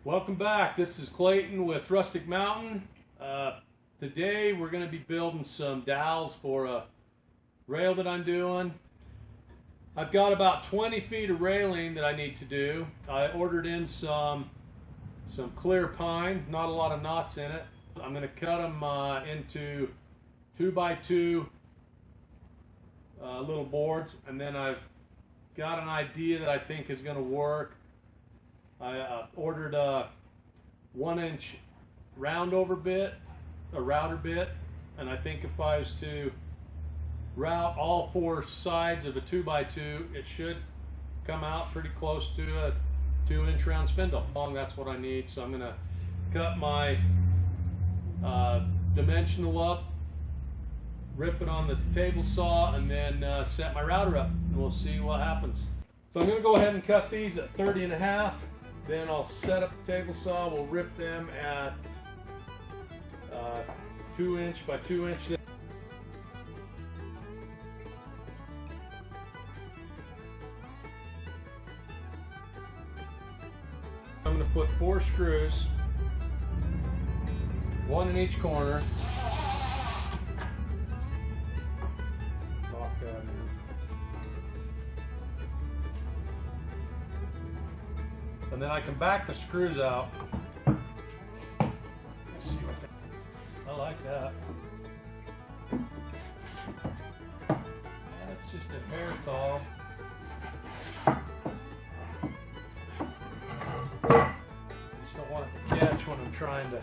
Welcome back. This is Clayton with Rustic Mountain. Today we're going to be building some dowels for a rail that I'm doing. I've got about 20 feet of railing that I need to do. I ordered in some clear pine, not a lot of knots in it. I'm going to cut them into 2x2 little boards, and then I've got an idea that I think is going to work. I ordered a 1-inch router bit, and I think if I was to route all 4 sides of a 2x2, it should come out pretty close to a 2-inch round spindle. That's what I need, so I'm going to cut my dimensional up, rip it on the table saw, and then set my router up, and we'll see what happens. So I'm going to go ahead and cut these at 30.5. Then I'll set up the table saw. We'll rip them at 2-inch by 2-inch. I'm going to put 4 screws, 1 in each corner. Lock that in. And then I can back the screws out. Let's see what I like that. That's just a hair tall. Just don't want it to catch when I'm trying to.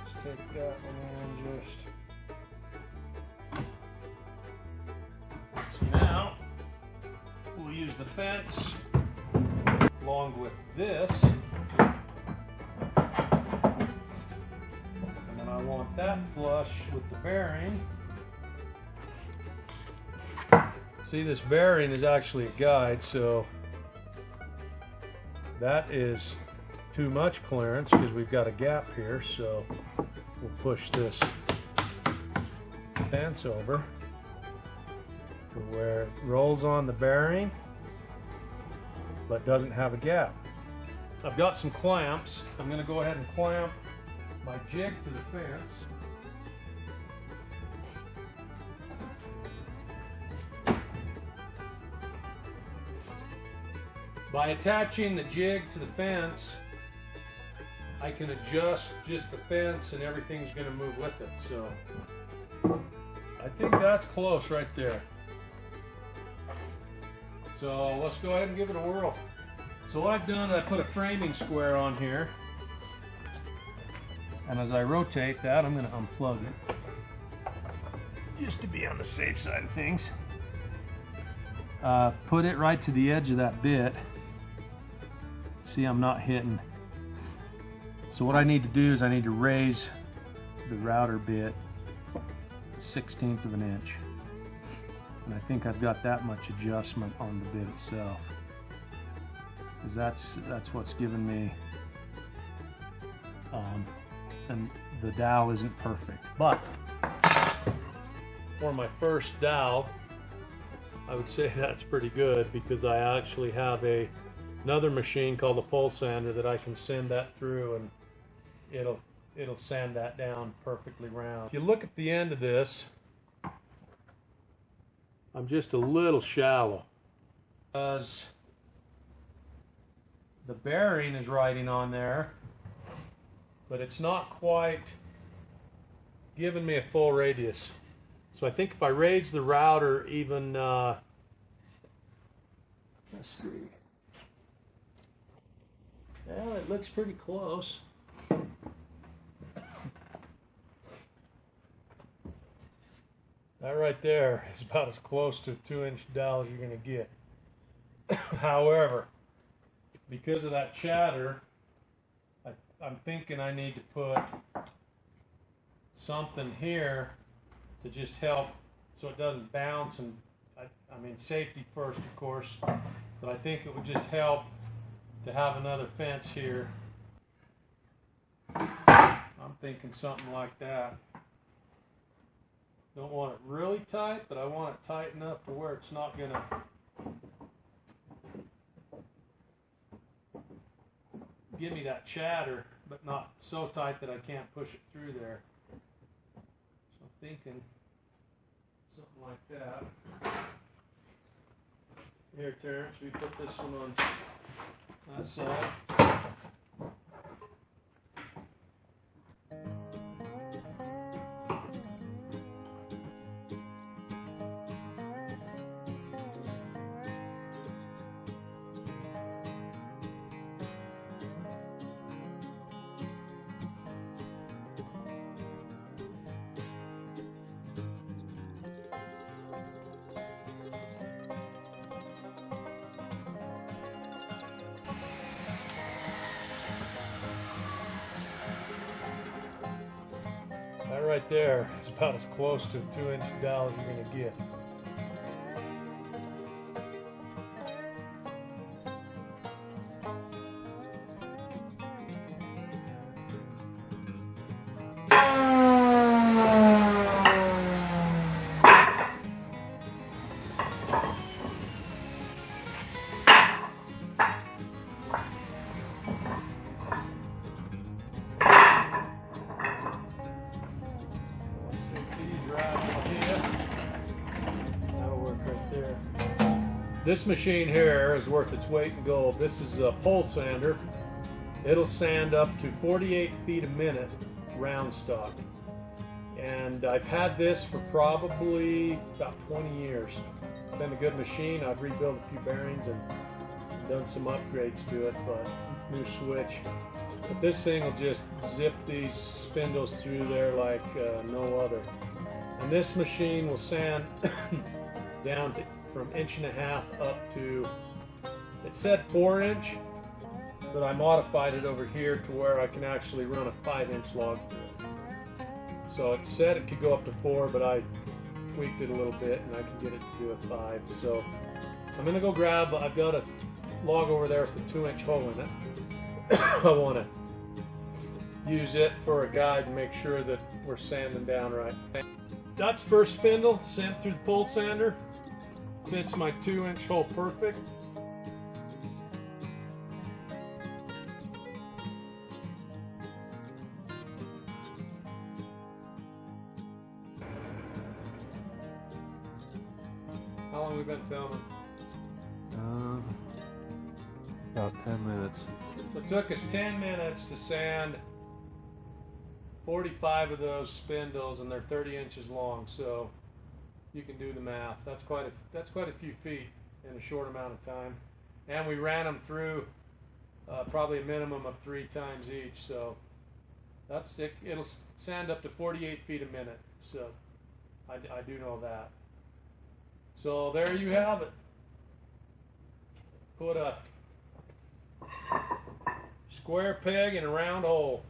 Just take that one and just. So now we'll use the fence along with this, and then I want that flush with the bearing. See, this bearing is actually a guide, so that is too much clearance because we've got a gap here, so we'll push this fence over to where it rolls on the bearing but doesn't have a gap. I've got some clamps. I'm going to go ahead and clamp my jig to the fence. By attaching the jig to the fence, I can adjust just the fence and everything's going to move with it. So I think that's close right there. So let's go ahead and give it a whirl. So what I've done, I put a framing square on here. And as I rotate that, I'm going to unplug it, just to be on the safe side of things. Put it right to the edge of that bit. See, I'm not hitting. So what I need to do is I need to raise the router bit 1/16 of an inch. And I think I've got that much adjustment on the bit itself, because that's what's given me, and the dowel isn't perfect, but for my first dowel I would say that's pretty good, because I actually have another machine called a pole sander that I can send that through and it'll sand that down perfectly round. If you look at the end of this, I'm just a little shallow because the bearing is riding on there, but it's not quite giving me a full radius. So I think if I raise the router even, let's see, well, it looks pretty close. That right there is about as close to a 2-inch dowel as you're going to get. However, because of that chatter, I'm thinking I need to put something here to just help so it doesn't bounce. And I mean, safety first, of course, but I think it would just help to have another fence here. I'm thinking something like that. Don't want it really tight, but I want it tight enough to where it's not going to give me that chatter, but not so tight that I can't push it through there. So I'm thinking something like that. Here, Terrence, we put this one on that side. That right there is about as close to a 2-inch dowel as you're going to get. This machine here is worth its weight in gold. This is a pole sander. It'll sand up to 48 feet a minute round stock. And I've had this for probably about 20 years. It's been a good machine. I've rebuilt a few bearings and done some upgrades to it, but new switch. But this thing will just zip these spindles through there like no other. And this machine will sand down to from 1.5 inches up to, it said 4-inch, but I modified it over here to where I can actually run a 5-inch log through it. So it said it could go up to 4, but I tweaked it a little bit and I can get it to do a 5. So I'm going to go grab, I've got a log over there with a 2-inch hole in it. I want to use it for a guide and make sure that we're sanding down right. That's first spindle sent through the pole sander. Fits my 2-inch hole perfect. How long have we been filming? About 10 minutes. So it took us 10 minutes to sand 45 of those spindles, and they're 30 inches long. So you can do the math. That's quite a few feet in a short amount of time, and we ran them through probably a minimum of 3 times each. So that's it. It'll sand up to 48 feet a minute. So I do know that. So there you have it. Put a square peg in a round hole.